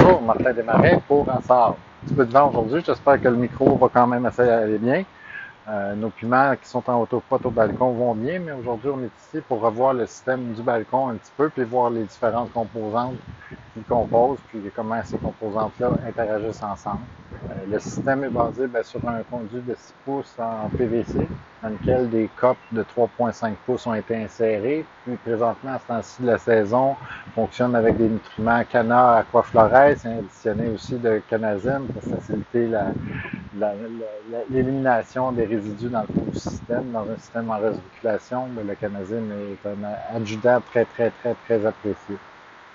Bonjour, Martin Desmarais pour Ansart. Un petit peu de vent aujourd'hui, j'espère que le micro va quand même assez aller bien. Nos piments qui sont en autopot au balcon vont bien, mais aujourd'hui on est ici pour revoir le système du balcon un petit peu, puis voir les différentes composantes qui le composent, puis comment ces composantes-là interagissent ensemble. Le système est basé sur un conduit de 6 pouces en PVC, dans lequel des copes de 3,5 pouces ont été insérées. Puis présentement, à ce temps-ci de la saison, fonctionne avec des nutriments Cana Aquaflores, additionné aussi de canazine pour faciliter l'élimination des résidus dans le fond du système. Dans un système en recirculation, le canazine est un adjudant très, très, très, très apprécié.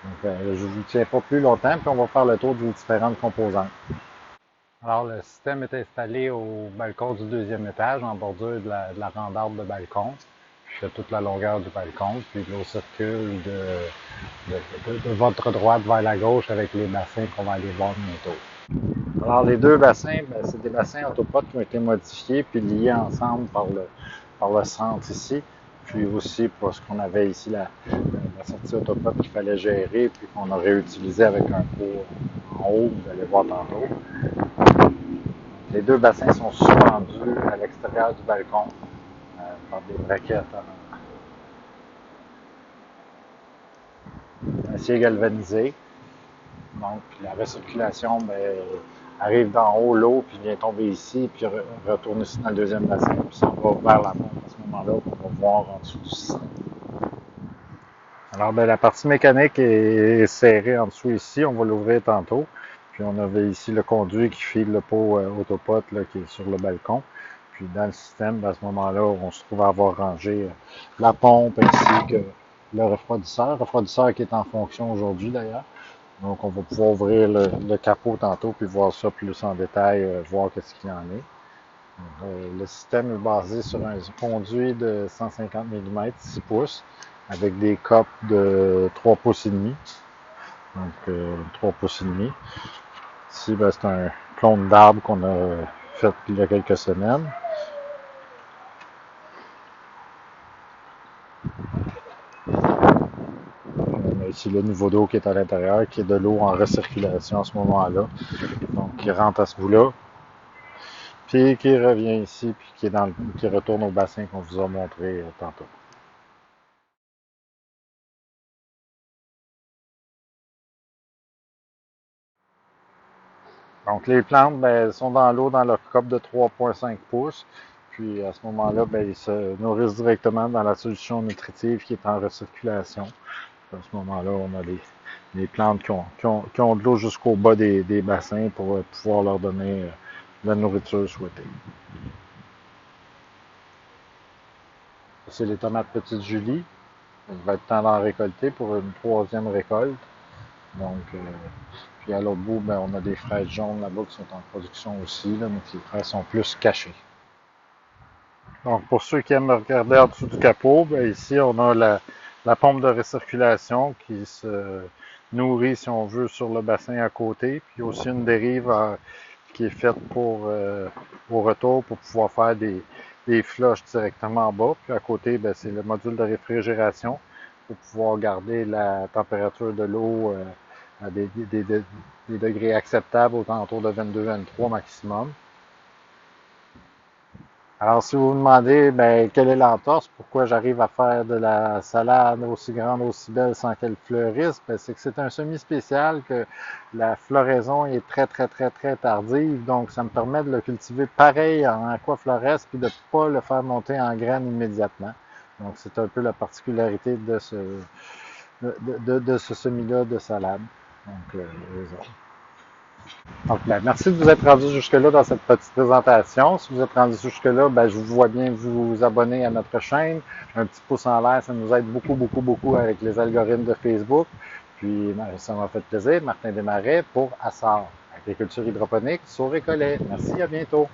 Donc, je ne vous tiens pas plus longtemps, puis on va faire le tour des différentes composantes. Alors, le système est installé au balcon du deuxième étage, en bordure de la rambarde de balcon. Puis, toute la longueur du balcon. Puis, l'eau circule de votre droite vers la gauche avec les bassins qu'on va aller voir bientôt. Alors, les deux bassins, c'est des bassins autopotes qui ont été modifiés puis liés ensemble par le centre ici. Puis aussi parce qu'on avait ici la sortie autopote qu'il fallait gérer puis qu'on a réutilisé avec un pot en haut, vous allez voir tantôt. Les deux bassins sont suspendus à l'extérieur du balcon par des braquettes en acier galvanisé. Donc, la recirculation arrive d'en haut, l'eau, puis vient tomber ici, puis retourne ici dans le deuxième bassin, puis ça va vers la pompe à ce moment-là qu'on va voir en dessous du système. Alors, la partie mécanique est serrée en dessous ici, on va l'ouvrir tantôt. Puis on avait ici le conduit qui file le pot autopot qui est sur le balcon. Puis dans le système, à ce moment-là, on se trouve à avoir rangé la pompe ainsi que le refroidisseur qui est en fonction aujourd'hui d'ailleurs. Donc on va pouvoir ouvrir le capot tantôt puis voir ça plus en détail, voir qu'est-ce qu'il y en est. Le système est basé sur un conduit de 150 mm, 6 pouces, avec des copes de 3 pouces et demi. Donc 3 pouces et demi. Ici, c'est un clone d'arbre qu'on a fait il y a quelques semaines. On a ici le niveau d'eau qui est à l'intérieur, qui est de l'eau en recirculation à ce moment-là. Donc, qui rentre à ce bout-là. Puis qui revient ici, puis qui retourne au bassin qu'on vous a montré tantôt. Donc, les plantes, sont dans l'eau dans leur cope de 3,5 pouces. Puis, à ce moment-là, ils se nourrissent directement dans la solution nutritive qui est en recirculation. À ce moment-là, on a des plantes qui ont de l'eau jusqu'au bas des bassins pour pouvoir leur donner la nourriture souhaitée. C'est les tomates Petite Julie. Il va être temps d'en récolter pour une troisième récolte. Donc, puis à l'autre bout, on a des fraises jaunes là-bas qui sont en production aussi, là, mais les fraises sont plus cachées. Donc, pour ceux qui aiment regarder en dessous du capot, ici, on a la pompe de recirculation qui se nourrit, si on veut, sur le bassin à côté. Puis aussi une dérive qui est faite au retour pour pouvoir faire des flushes directement en bas. Puis à côté, c'est le module de réfrigération pour pouvoir garder la température de l'eau à des degrés acceptables, autour de 22-23 maximum. Alors, si vous vous demandez quelle est l'entorse, pourquoi j'arrive à faire de la salade aussi grande, aussi belle sans qu'elle fleurisse, c'est que c'est un semi-spécial, que la floraison est très, très, très, très tardive. Donc, ça me permet de le cultiver pareil en aquaflores puis de ne pas le faire monter en graines immédiatement. Donc, c'est un peu la particularité de ce semis-là de salade. Donc, Donc, merci de vous être rendu jusque-là dans cette petite présentation. Si vous êtes rendu jusque-là, je vous vois bien vous abonner à notre chaîne. Un petit pouce en l'air, ça nous aide beaucoup, beaucoup, beaucoup avec les algorithmes de Facebook. Puis, ça m'a fait plaisir. Martin Desmarais pour Ansart, agriculture hydroponique sur Récollet. Merci, à bientôt.